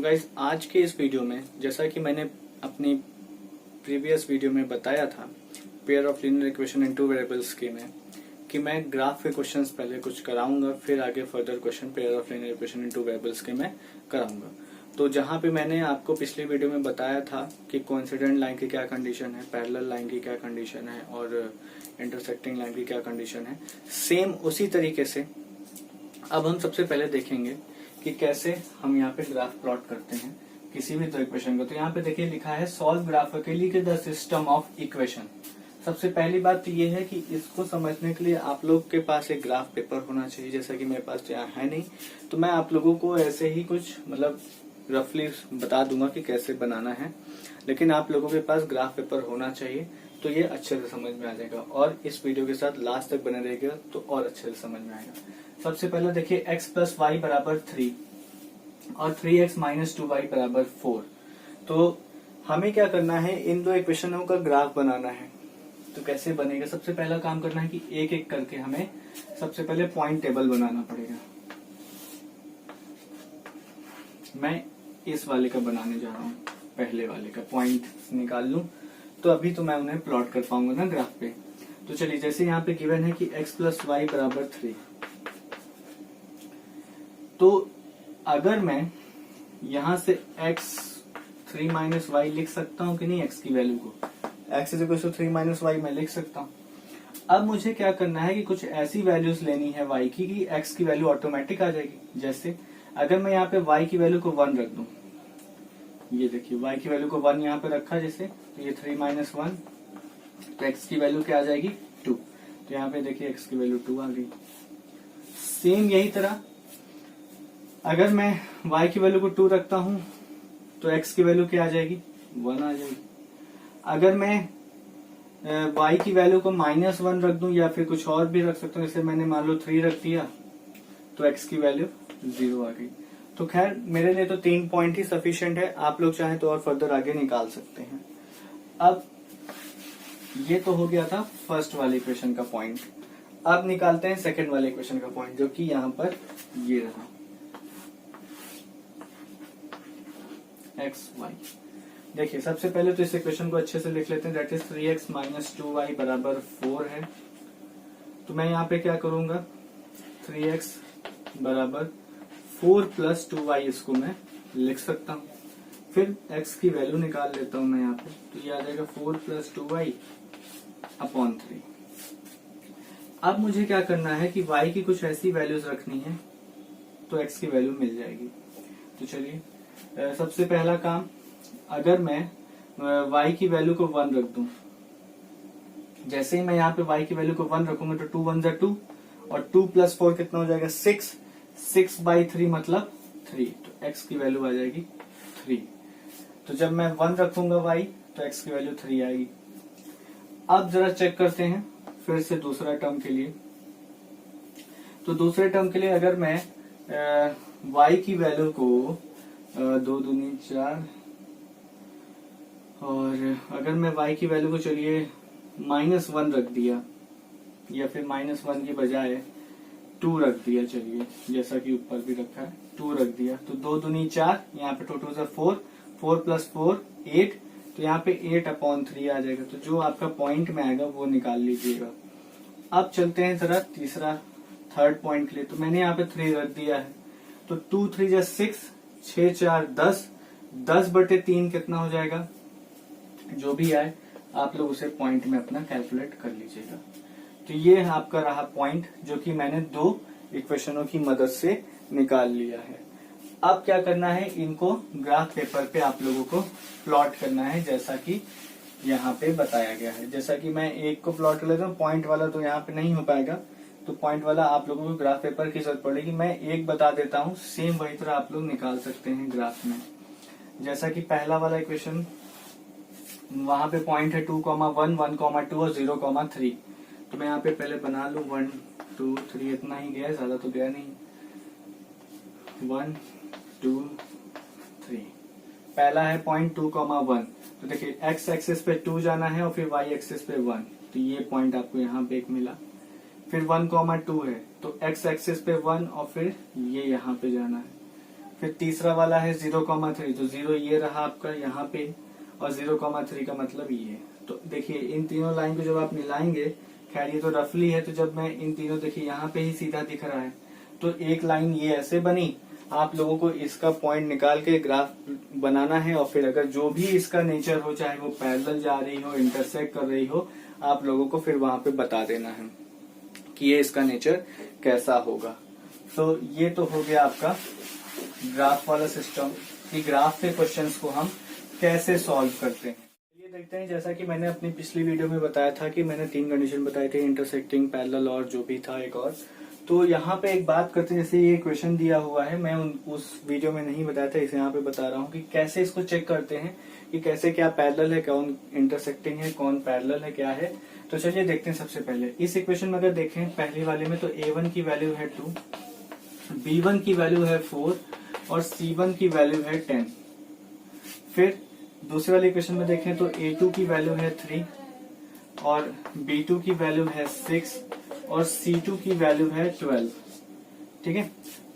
Guys आज के इस वीडियो में जैसा कि मैंने अपनी प्रीवियस वीडियो में बताया था pair of linear equation in two variables के में कि मैं ग्राफ के क्वेश्चंस पहले कुछ कराऊंगा, फिर आगे further question pair of linear equation in two variables के मैं कराऊंगा। तो जहां पे मैंने आपको पिछली वीडियो में बताया था कि कोइंसिडेंट लाइन की क्या कंडीशन है, पैरेलल लाइन की क्या कंडीशन है और इंटरसेक्टिंग लाइन की क्या कंडीशन है, सेम उसी तरीके से अब हम सबसे पहले देखेंगे कि कैसे हम यहाँ पे ग्राफ प्लॉट करते हैं किसी भी दो इक्वेशन को। तो यहाँ पे देखिए लिखा है solve graphically the system of equation. सबसे पहली बात तो ये है कि इसको समझने के लिए आप लोग के पास एक ग्राफ पेपर होना चाहिए, जैसा कि मेरे पास यहाँ है नहीं। तो मैं आप लोगों को ऐसे ही कुछ मतलब रफली बता दूंगा कि कैसे बनाना है, लेकिन आप लोगों के पास ग्राफ पेपर होना चाहिए तो ये अच्छे से समझ में आ जाएगा। और इस वीडियो के साथ लास्ट तक बने रहेगा तो और अच्छे से समझ में आएगा। सबसे पहले देखिए x प्लस वाई बराबर 3 और 3x माइनस 2y बराबर 4। तो हमें क्या करना है, इन दो इक्वेशनों का ग्राफ बनाना है। तो कैसे बनेगा, सबसे पहला काम करना है कि एक एक करके हमें सबसे पहले पॉइंट टेबल बनाना पड़ेगा। मैं इस वाले का बनाने जा रहा हूँ, पहले वाले का पॉइंट निकाल लूं तो अभी तो मैं उन्हें प्लॉट कर पाऊंगा ना ग्राफ पे। तो चलिए, जैसे यहाँ पे गिवन है कि x प्लस वाई बराबर 3, तो अगर मैं यहां से x 3 माइनस वाई लिख सकता हूं कि नहीं, x की वैल्यू को x is equal to 3 minus y मैं लिख सकता हूं। अब मुझे क्या करना है कि कुछ ऐसी वैल्यूज लेनी है y की कि x की वैल्यू ऑटोमेटिक आ जाएगी। जैसे अगर मैं यहाँ पे y की वैल्यू को 1 रख दूं, ये देखिए y की वैल्यू को 1 यहाँ पे रखा जैसे, तो ये 3 माइनस 1, तो x की वैल्यू क्या आ जाएगी 2। तो यहाँ पे देखिए x की वैल्यू 2 आ गई। सेम यही तरह अगर मैं y की वैल्यू को 2 रखता हूं तो x की वैल्यू क्या आ जाएगी 1 आ जाएगी। अगर मैं y की वैल्यू को -1 रख दूं या फिर कुछ और भी रख सकता हूं, जैसे मैंने मान लो 3 रख दिया तो x की वैल्यू 0 आ गई। तो खैर मेरे लिए तो 3 पॉइंट ही सफिशिएंट है, आप लोग चाहें तो और फर्दर आगे निकाल सकते हैं। अब ये तो हो गया था फर्स्ट वाले इक्वेशन का पॉइंट। अब निकालते हैं सेकंड वाले इक्वेशन का पॉइंट, जो कि यहाँ पर ये रहा x y। देखिए सबसे पहले तो इस इक्वेशन को अच्छे से लिख लेते हैं, that is 3x minus 2y बराबर 4 है। तो मैं यहाँ पे क्या करूंगा, 3x बराबर 4 प्लस 2y इसको मैं लिख सकता हूँ। फिर x की वैल्यू निकाल लेता हूं मैं यहाँ पे, तो ये आ जाएगा 4 प्लस 2y अपॉन 3। अब मुझे क्या करना है कि y की कुछ ऐसी वैल्यूज रखनी है तो x की वैल्यू मिल जाएगी। तो चलिए सबसे पहला काम, अगर मैं y की वैल्यू को 1 रख दूं, जैसे ही मैं यहाँ पे y की वैल्यू को 1 रखूंगा तो 2 1 2 और 2 प्लस 4 कितना हो जाएगा 6, 6 बाई 3 मतलब 3, तो x की वैल्यू आ जाएगी 3। तो जब मैं 1 रखूंगा y तो x की वैल्यू 3 आएगी। अब जरा चेक करते हैं फिर से दूसरा टर्म के लिए। तो दूसरे टर्म के लिए अगर मैं y की वैल्यू को 2 दूनी 4 और अगर मैं y की वैल्यू को चलिए -1 रख दिया या फिर -1 की बजाय 2 रख दिया, चलिए जैसा कि ऊपर भी रखा है 2 रख दिया, तो 2 दूनी 4, यहाँ पे 2 2 से 4, 4 प्लस 4 8, तो यहाँ पे 8 अपॉन 3 आ जाएगा। तो जो आपका पॉइंट में आएगा वो निकाल लीजिएगा। अब चलते हैं जरा तीसरा थर्ड पॉइंट के लिए। तो मैंने यहाँ पे 3 रख दिया है, तो 2 3 जा 6, 6 4 10, 10 बटे 3 कितना हो जाएगा, जो भी आए आप लोग उसे पॉइंट में अपना कैलकुलेट कर लीजिएगा। तो ये आपका रहा पॉइंट, जो कि मैंने दो इक्वेशनों की मदद से निकाल लिया है। अब क्या करना है, इनको ग्राफ पेपर पे आप लोगों को प्लॉट करना है, जैसा कि यहाँ पे बताया गया है। जैसा कि मैं एक को प्लॉट कर लेता हूँ, पॉइंट वाला तो यहाँ पे नहीं हो पाएगा, तो पॉइंट वाला आप लोगों को ग्राफ पेपर की जरूरत पड़ेगी। मैं एक बता देता हूँ, सेम वही तरह आप लोग निकाल सकते हैं ग्राफ में। जैसा कि पहला वाला इक्वेशन, वहां पे पॉइंट है 2, 1, 1, 2 और 0, 3। तो मैं यहाँ पे पहले बना लू 1 2 3, इतना ही गया, ज्यादा तो गया नहीं। 1 2 3, पहला है पॉइंट 2, 1। तो देखिए x एक्सिस पे 2 जाना है और फिर y एक्सिस पे 1, तो ये पॉइंट आपको यहाँ पे एक मिला। फिर 1, 2 है तो x एक्सिस पे 1 और फिर ये यहाँ पे जाना है। फिर तीसरा वाला है 0,3, तो 0 ये रहा आपका यहाँ पे, और 0,3 का मतलब ये। तो देखिए इन तीनों लाइन को जब आप मिलाएंगे, खैर ये तो रफली है, तो जब मैं इन तीनों, देखिए यहाँ पे ही सीधा दिख रहा है, तो एक लाइन ये ऐसे बनी। आप लोगों को इसका पॉइंट निकाल के ग्राफ बनाना है, और फिर अगर जो भी इसका नेचर हो, चाहे वो पैरेलल जा रही हो, इंटरसेक्ट कर रही हो, आप लोगों को फिर वहां पे बता देना है कि ये इसका नेचर कैसा होगा। तो ये तो हो गया आपका ग्राफ वाला सिस्टम कि ग्राफ के क्वेश्चंस को हम कैसे सॉल्व करते हैं। ये देखते हैं, जैसा कि मैंने अपनी पिछली वीडियो में बताया था कि मैंने 3 कंडीशन बताए थे, इंटरसेक्टिंग, पैरेलल और जो भी था एक और। तो यहाँ पे एक बात करते हैं, जैसे ये क्वेश्चन दिया हुआ है, मैं उस वीडियो में नहीं बताया था, इसे यहाँ पे बता रहा हूँ कि कैसे इसको चेक करते हैं कि कैसे क्या पैरेलल है, कौन इंटरसेक्टिंग है, कौन पैरेलल है, क्या है। तो चलिए देखते हैं। सबसे पहले इस इक्वेशन में अगर देखें पहले वाले में, तो A1 की वैल्यू है 2, B1 की वैल्यू है 4 और C1 की वैल्यू है 10। फिर दूसरे वाले इक्वेशन में देखें तो A2 की वैल्यू है 3 और B2 की वैल्यू है 6 और C2 की वैल्यू है 12। ठीक है,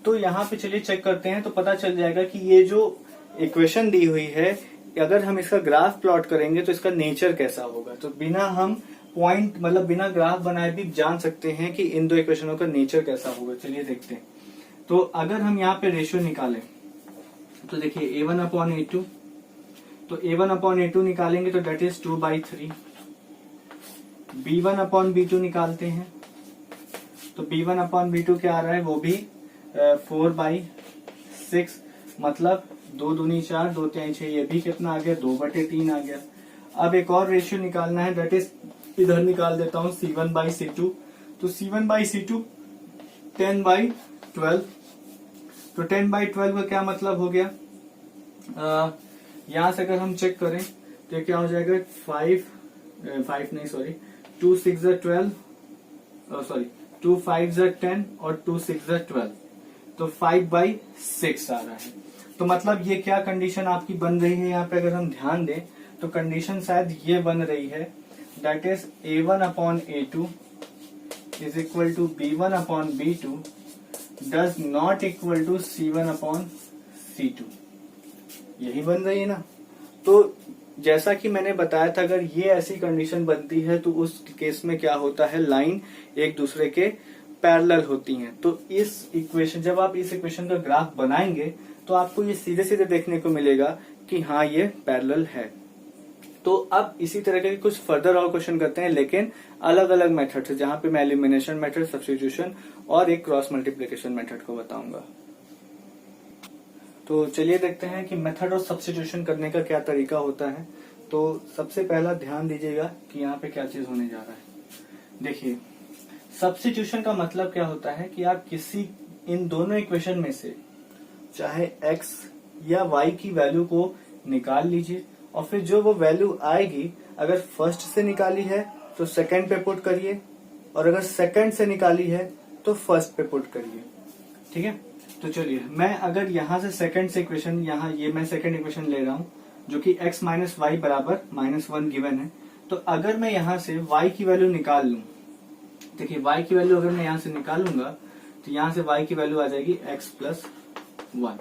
तो यहाँ पे चलिए चेक करते हैं, तो पता चल जाएगा कि ये जो इक्वेशन दी हुई है, अगर हम इसका ग्राफ प्लॉट करेंगे तो इसका नेचर कैसा होगा। तो बिना हम पॉइंट मतलब बिना ग्राफ बनाए भी जान सकते हैं कि इन दो इक्वेशनों का नेचर कैसा होगा। चलिए देखते हैं। तो अगर हम यहाँ पे रेशियो निकालें, तो देखिए A1 अपॉन A2, तो A1 अपॉन A2 निकालेंगे तो date is 2/3। B1 upon B2 निकालते हैं, तो B1 अपॉन B2 क्या आ रहा है, वो भी 4/6, मतलब 2 दूनी 4, 2 3 6, ये भी कितना आ गया, 2/3 आ गया। अब एक और रेशियो निकालना है, दैट इज इधर निकाल देता हूं C1/C2, तो C1/C2 10/12, तो 10/12 का क्या मतलब हो गया, यहां से अगर हम चेक करें तो क्या हो जाएगा, 2 6 12, सॉरी 2 5 10 और 2 6 12, तो 5/6 आ रहा है। तो मतलब ये क्या कंडीशन आपकी बन रही है, यहाँ पे अगर हम ध्यान दें तो कंडीशन शायद ये बन रही है, that is A1 upon A2 is equal to B1 upon B2 does not equal to C1 upon C2, यही बन रही है ना। तो जैसा कि मैंने बताया था, अगर ये ऐसी कंडीशन बनती है तो उस केस में क्या होता है, लाइन एक दूसरे के पैरेलल होती हैं। तो इस इक्वेशन, जब आप इस इक्वेशन का ग्राफ बनाएंगे तो आपको ये सीधे सीधे देखने को मिलेगा कि हाँ ये पैरेलल है। तो अब इसी तरह के कुछ फर्दर और क्वेश्चन करते हैं, लेकिन अलग अलग मेथड से, जहां पे मैं एलिमिनेशन मेथड, सब्स्टिट्यूशन और एक क्रॉस मल्टीप्लिकेशन मेथड को बताऊंगा। तो चलिए देखते हैं कि मेथड और सब्स्टिट्यूशन करने का क्या तरीका होता है। तो सबसे पहला ध्यान दीजिएगा कि यहाँ पे क्या चीज होने जा रहा है। देखिए सब्स्टिट्यूशन का मतलब क्या होता है कि आप किसी इन दोनों इक्वेशन में से चाहे x या y की वैल्यू को निकाल लीजिए, और फिर जो वो वैल्यू आएगी, अगर फर्स्ट से निकाली है तो सेकंड पे पुट करिए, और अगर सेकंड से निकाली है तो फर्स्ट पे पुट करिए। ठीक है, तो चलिए मैं अगर यहाँ से सेकंड से इक्वेशन, यहाँ ये मैं सेकंड इक्वेशन ले रहा हूँ जो कि x माइनस वाई बराबर -1 गिवन है। तो अगर मैं यहाँ से y की वैल्यू निकाल लूं, देखिए y की वैल्यू अगर मैं यहाँ से निकालूंगा तो यहाँ से y की वैल्यू आ जाएगी x+1।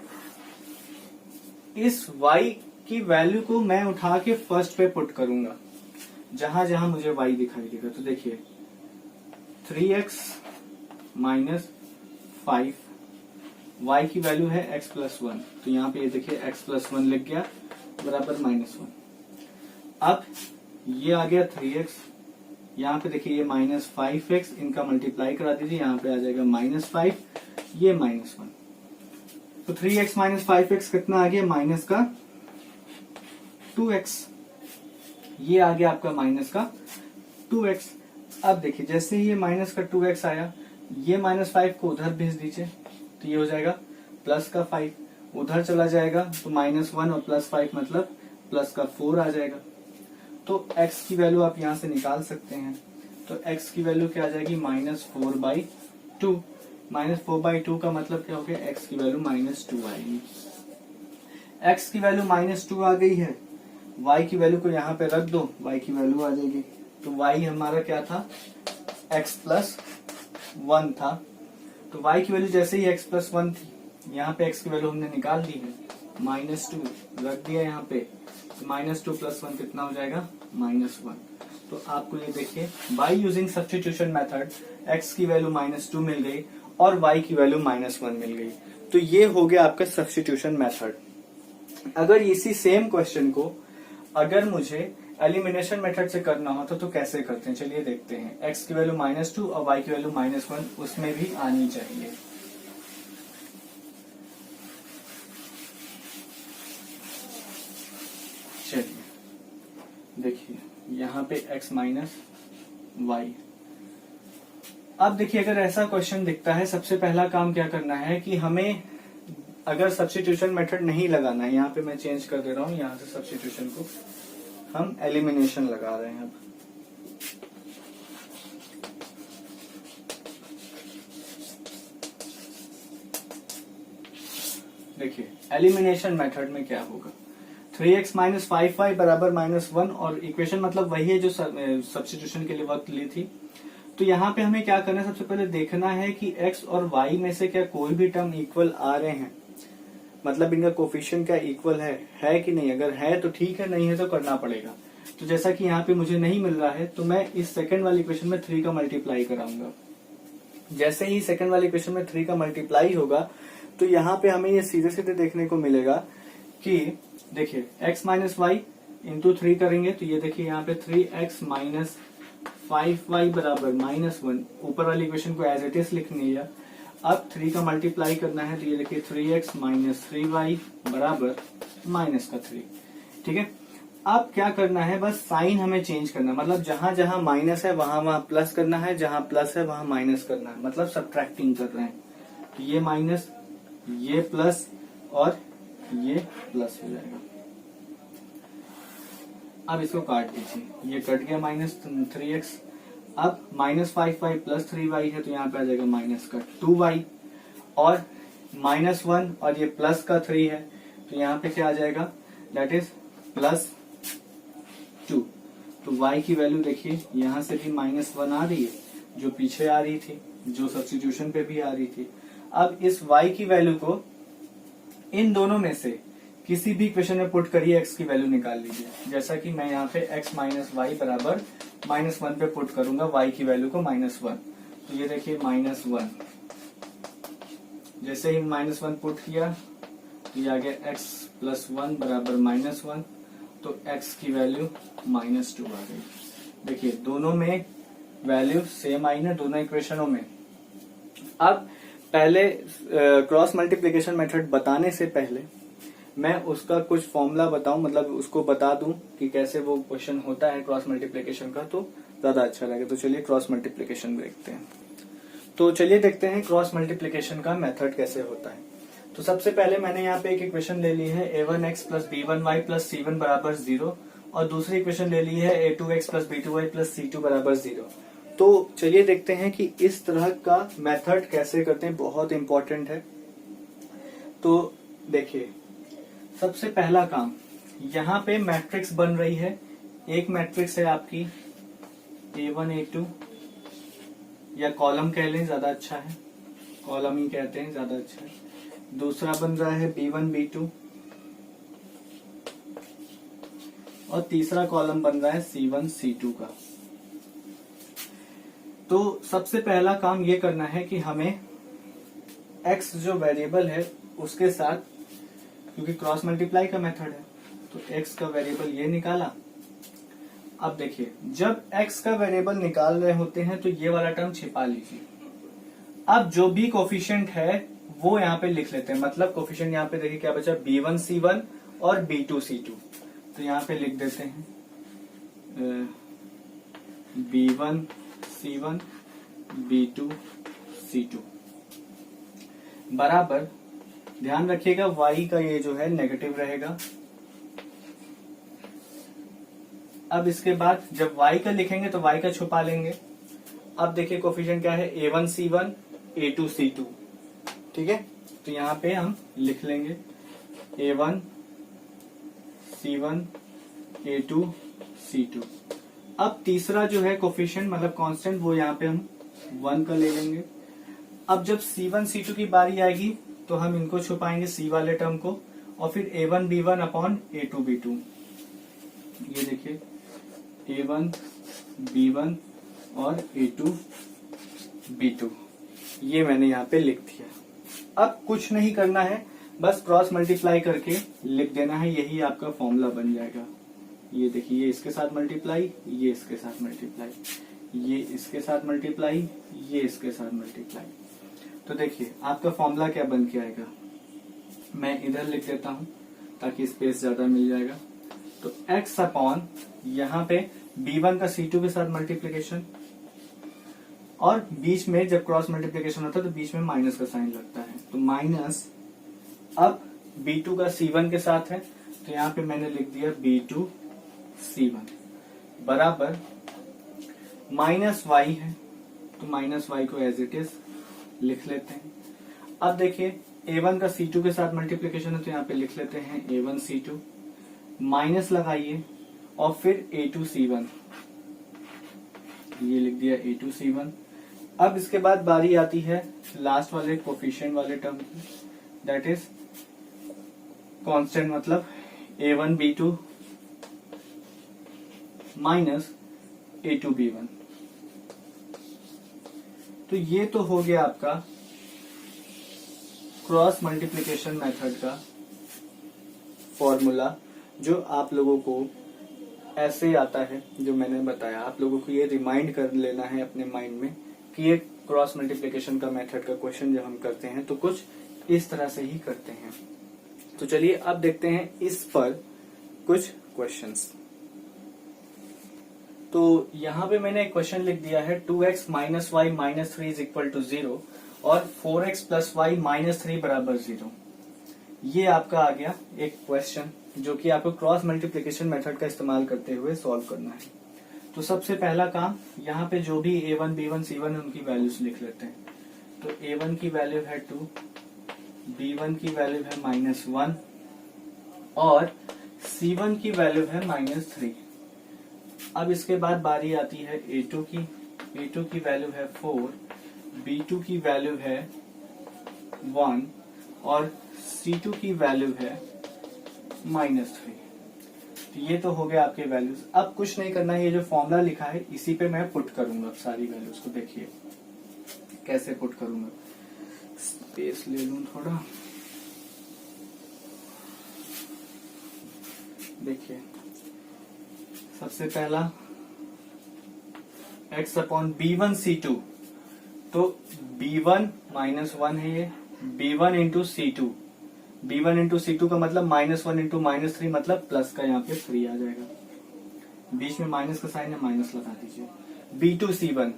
इस y की वैल्यू को मैं उठा के फर्स्ट पे पुट करूंगा, जहां जहां मुझे y दिखाई देगा। तो देखिए 3x माइनस 5, y की वैल्यू है x+1, तो यहाँ पे ये देखिए x+1 लिख गया बराबर -1। अब ये आ गया 3x, यहाँ पे देखिए ये -5x, इनका मल्टीप्लाई करा दीजिए, यहाँ पे आ जाएगा -5, ये -1। तो 3x माइनस 5x कितना आ गया, माइनस का 2x, ये आ गया आपका माइनस का 2x। अब देखिए जैसे ही ये माइनस का 2x आया, ये -5 को उधर भेज दीजिए, तो ये हो जाएगा प्लस का 5, उधर चला जाएगा तो -1 और +5 मतलब प्लस का 4 आ जाएगा। तो x की वैल्यू आप यहां से निकाल सकते हैं, तो x की वैल्यू क्या आ जाएगी, -4/2। -4/2 का मतलब क्या हो गया, x की वैल्यू -2 आएगी। x की वैल्यू -2 आ गई है, y की वैल्यू को यहाँ पे रख दो, y की वैल्यू आ जाएगी। तो y हमारा क्या था, x+1 था। तो y की वैल्यू जैसे ही x+1 थी, यहाँ पे x की वैल्यू हमने निकाल दी है, -2 रख दिया यहाँ पे, -2 + 1 कितना हो जाएगा, -1। तो आपको ये देखिए by using substitution method x की वैल्यू -2 मिल गई और y की वैल्यू -1 मिल गई। तो ये हो गया आपका सब्स्टिट्यूशन मेथड। अगर इसी सेम क्वेश्चन को अगर मुझे एलिमिनेशन मेथड से करना हो तो कैसे करते हैं, चलिए देखते हैं। x की वैल्यू -2 और y की वैल्यू -1 उसमें भी आनी चाहिए। चलिए देखिए यहाँ पे x -y। अब देखिए अगर ऐसा क्वेश्चन दिखता है, सबसे पहला काम क्या करना है कि हमें अगर सब्स्टिट्यूशन मेथड नहीं लगाना है, यहाँ पे मैं चेंज कर दे रहा हूँ, यहाँ से सब्स्टिट्यूशन को हम एलिमिनेशन लगा रहे हैं। अब देखिए एलिमिनेशन मेथड में क्या होगा, 3x - 5y बराबर -1 और इक्वेशन मतलब वही है जो सब्स्टिट्यूशन के लिए वक्त ली थी। तो यहाँ पे हमें क्या करना है, सबसे पहले देखना है कि x और y में से क्या कोई भी टर्म इक्वल आ रहे हैं, मतलब इनका कोफिशिएंट क्या इक्वल है कि नहीं। अगर है तो ठीक है, नहीं है तो करना पड़ेगा। तो जैसा कि यहाँ पे मुझे नहीं मिल रहा है तो मैं इस सेकंड वाली इक्वेशन में 3 का मल्टीप्लाई कराऊंगा। जैसे ही सेकंड वाली इक्वेशन में 3 का मल्टीप्लाई होगा तो यहाँ पे हमें ये सीधे सीधे देखने को मिलेगा कि देखिए x - y इंटू 3 करेंगे तो ये देखिए यहाँ पे 3x - 5y बराबर -1। ऊपर वाली इक्वेशन को एज इट इज लिखनी है। अब 3 का मल्टीप्लाई करना है तो ये देखिए 3x - 3y बराबर -3। ठीक है, अब क्या करना है, बस साइन हमें चेंज करना है, मतलब जहां जहां माइनस है वहां वहां प्लस करना है, जहां प्लस है वहां माइनस करना है, मतलब सब्ट्रैक्टिंग कर रहे हैं। तो ये माइनस, ये प्लस और ये प्लस हो जाएगा। अब इसको काट दीजिए, ये कट गया -3x। अब -5y + 3y है तो यहाँ पे आ जाएगा -2y और -1 और ये प्लस का 3 है तो यहाँ पे क्या आ जाएगा, दैट इज +2। तो y की वैल्यू देखिए यहाँ से भी -1 आ रही है जो पीछे आ रही थी, जो सब्स्टिट्यूशन पे भी आ रही थी। अब इस y की वैल्यू को इन दोनों में से किसी भी इक्वेशन में पुट करिए, x की वैल्यू निकाल लीजिए। जैसा कि मैं यहाँ पे x - y बराबर -1 पे पुट करूंगा y की वैल्यू को -1। तो ये देखिए -1, जैसे ही -1 पुट किया तो ये आ गया x + 1 बराबर -1। तो x की वैल्यू -2 आ गई। देखिए दोनों में वैल्यू सेम आई ना, दोनों इक्वेशनों में। अब पहले क्रॉस मल्टीप्लिकेशन मेथड बताने से पहले मैं उसका कुछ फॉर्मूला बताऊं, मतलब उसको बता दूं कि कैसे वो क्वेश्चन होता है क्रॉस मल्टीप्लिकेशन का, तो ज्यादा अच्छा लगेगा। तो चलिए क्रॉस मल्टीप्लिकेशन देखते हैं। तो चलिए देखते हैं क्रॉस मल्टीप्लिकेशन का मेथड कैसे होता है। तो सबसे पहले मैंने यहाँ पे एक इक्वेशन ले ली है a1x + b1y + c1 बराबर 0 और दूसरी इक्वेशन ले ली है a2x + b2y + c2 बराबर 0। तो चलिए देखते हैं कि इस तरह का मेथड कैसे करते हैं, बहुत इंपॉर्टेंट है। तो देखिए सबसे पहला काम, यहाँ पे मैट्रिक्स बन रही है। एक मैट्रिक्स है आपकी a1 a2, या कॉलम कह लें ज्यादा अच्छा है, कॉलम ही कहते हैं ज्यादा अच्छा है। दूसरा बन रहा है b1 b2 और तीसरा कॉलम बन रहा है c1 c2 का। तो सबसे पहला काम ये करना है कि हमें x जो वेरिएबल है उसके साथ, क्योंकि क्रॉस मल्टीप्लाई का मेथड है तो x का वेरिएबल ये निकाला। अब देखिए जब x का वेरिएबल निकाल रहे होते हैं तो ये वाला टर्म छिपा लीजिए। अब जो भी कोफिशिएंट है वो यहाँ पे लिख लेते हैं, मतलब कोफिशिएंट यहाँ पे देखिए क्या बचा, b1 c1 और b2 c2। तो यहाँ पे लिख देते हैं b1 c1 b2 c2 बराबर, ध्यान रखिएगा y का ये जो है नेगेटिव रहेगा। अब इसके बाद जब y का लिखेंगे तो y का छुपा लेंगे। अब देखिए कोफिशिएंट क्या है, a1 c1 a2 c2। ठीक है, तो यहाँ पे हम लिख लेंगे a1 c1 a2 c2। अब तीसरा जो है कोफिशिएंट मतलब कांस्टेंट, वो यहाँ पे हम 1 का ले लेंगे। अब जब c1 c2 की बारी आएगी तो हम इनको छुपाएंगे सी वाले टर्म को, और फिर a1 b1 upon a2 b2। ये देखिए a1 b1 और a2 b2, ये मैंने यहाँ पे लिख दिया। अब कुछ नहीं करना है, बस क्रॉस मल्टीप्लाई करके लिख देना है, यही आपका फॉर्मूला बन जाएगा। ये देखिए, ये इसके साथ मल्टीप्लाई, ये इसके साथ मल्टीप्लाई, ये इसके साथ मल्टीप्लाई, ये इसके साथ मल्टीप्लाई। तो देखिए आपका फॉर्मूला क्या बन के आएगा, मैं इधर लिख देता हूं ताकि स्पेस ज्यादा मिल जाएगा। तो x अपॉन यहाँ पे b1 का c2 के साथ मल्टीप्लीकेशन, और बीच में जब क्रॉस मल्टीप्लीकेशन होता है तो बीच में माइनस का साइन लगता है, तो माइनस, अब b2 का c1 के साथ है तो यहाँ पे मैंने लिख दिया b2 c1 बराबर माइनस y है, तो माइनस y को एज इट इज लिख लेते हैं। अब देखिए a1 का c2 के साथ मल्टीप्लीकेशन है तो यहाँ पे लिख लेते हैं a1 c2, माइनस लगाइए और फिर a2 c1, ये लिख दिया a2 c1। अब इसके बाद बारी आती है लास्ट वाले कोफिशिएंट वाले टर्म की, दैट इज कांस्टेंट, मतलब a1 b2 minus a2 b1। तो ये तो हो गया आपका क्रॉस मल्टीप्लिकेशन मेथड का फॉर्मूला, जो आप लोगों को ऐसे आता है जो मैंने बताया। आप लोगों को ये रिमाइंड कर लेना है अपने माइंड में कि ये क्रॉस मल्टीप्लिकेशन का मेथड का क्वेश्चन जब हम करते हैं तो कुछ इस तरह से ही करते हैं। तो चलिए अब देखते हैं इस पर कुछ क्वेश्चंस। तो यहाँ पे मैंने एक क्वेश्चन लिख दिया है 2x minus y minus 3 is equal to 0 और 4x प्लस वाई माइनस 3 बराबर 0। ये आपका आ गया एक क्वेश्चन जो कि आपको क्रॉस मल्टीप्लिकेशन मेथड का इस्तेमाल करते हुए सॉल्व करना है। तो सबसे पहला काम, यहाँ पे जो भी a1 b1 c1 है उनकी वैल्यूज लिख लेते हैं। तो a1 की वैल्यू है 2, b1 की वैल्यू है -1 और c1 की वैल्यू है -3। अब इसके बाद बारी आती है a2 की। a2 की वैल्यू है 4, b2 की वैल्यू है 1 और c2 की वैल्यू है -3। तो ये तो हो गया आपके वैल्यूज। अब कुछ नहीं करना है, ये जो फॉर्मूला लिखा है इसी पे मैं पुट करूंगा सारी वैल्यूज को। देखिए कैसे पुट करूंगा, स्पेस ले लूं थोड़ा। देखिए सबसे पहला x अपॉन b1 c2, तो b1 -1 है, ये b1 into c2, b1 into c2 का मतलब -1 इंटू -3 मतलब प्लस का यहाँ पे 3 आ जाएगा, बीच में माइनस का साइन है, माइनस लगा दीजिए। b2 c1,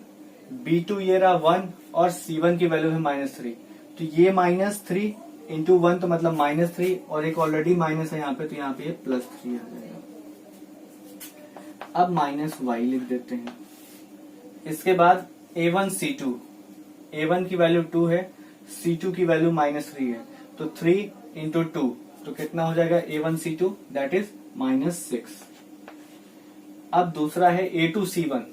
b2 ये रहा 1 और c1 की वैल्यू है -3, तो ये -3 इंटू 1 तो मतलब -3 और एक ऑलरेडी माइनस है यहाँ पे, तो यहाँ पे +3 आ जाएगा। अब -y लिख देते हैं। इसके बाद a1 c2, a1 की वैल्यू 2 है, c2 की वैल्यू -3 है, तो 3 इंटू 2 तो कितना हो जाएगा a1 c2, दैट इज -6। अब दूसरा है a2 c1,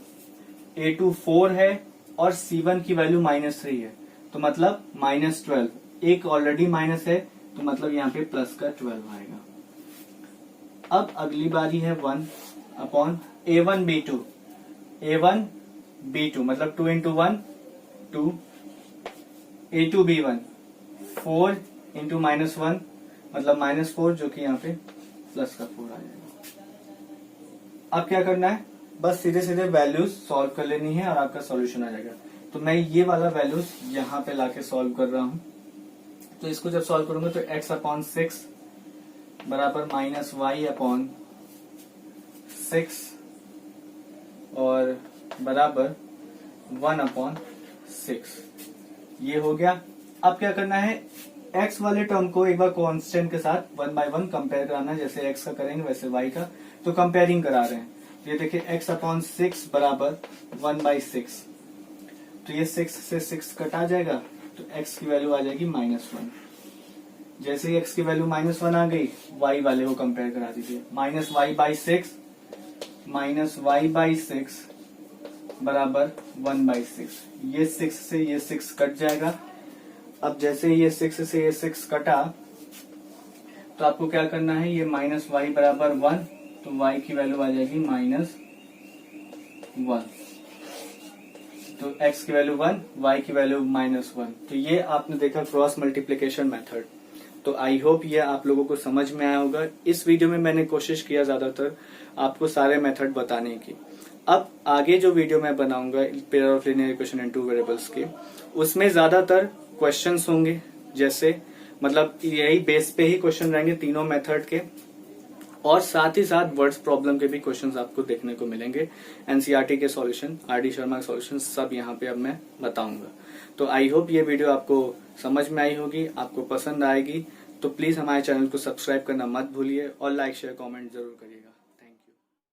a2 4 है और c1 की वैल्यू -3 है, तो मतलब -12, एक ऑलरेडी माइनस है तो मतलब यहाँ पे प्लस का 12 आएगा। अब अगली बारी है 1 upon a1 b2, a1 b2 मतलब 2 इंटू 1 2, a2 b1 4 इंटू -1 मतलब -4 जो कि यहाँ पे प्लस का 4 आ जाएगा। अब क्या करना है, बस सीधे सीधे वैल्यूज सॉल्व कर लेनी है और आपका सॉल्यूशन आ जाएगा। तो मैं ये वाला वैल्यूज यहाँ पे लाके सॉल्व कर रहा हूँ। तो इसको जब सॉल्व करूंगा तो x अपॉन 6 बराबर -y अपॉन 6 और बराबर 1 अपॉन 6, ये हो गया। अब क्या करना है, x वाले टर्म को एक बार कांस्टेंट के साथ 1 बाय 1 कंपेयर कराना है, जैसे x का करेंगे वैसे y का, तो कंपेयरिंग करा रहे हैं। तो ये देखिए x अपॉन 6 बराबर 1 बाई 6, तो ये 6 से 6 कटा जाएगा, तो x की वैल्यू आ जाएगी -1। जैसे ही x की वैल्यू -1 आ गई, y वाले को कंपेयर करा दीजिए, -y बाई 6 -y बाई 6 बराबर 1 बाई 6, ये 6 से ये 6 कट जाएगा। अब जैसे ये 6 से ये 6 कटा तो आपको क्या करना है, ये माइनस वाई बराबर 1, तो वाई की वैल्यू आ जाएगी -1, तो x की वैल्यू 1, y की वैल्यू -1। तो ये आपने देखा क्रॉस मल्टीप्लिकेशन मेथड। तो आई होप ये आप लोगों को समझ में आया होगा। इस वीडियो में मैंने कोशिश किया ज्यादातर आपको सारे मेथड बताने की। अब आगे जो वीडियो मैं बनाऊंगा pair of linear equation in 2 variables के, उसमें ज्यादातर क्वेश्चंस होंगे, जैसे मतलब यही बेस पे ही क्वेश्चन रहेंगे तीनों मेथड के, और साथ ही साथ वर्ड्स प्रॉब्लम के भी क्वेश्चंस आपको देखने को मिलेंगे। एनसीईआरटी के सॉल्यूशन, आरडी शर्मा के सॉल्यूशन सब यहाँ पे अब मैं बताऊंगा। तो आई होप ये वीडियो आपको समझ में आई होगी, आपको पसंद आएगी। तो प्लीज हमारे चैनल को सब्सक्राइब करना मत भूलिए और लाइक शेयर कमेंट जरूर करिएगा।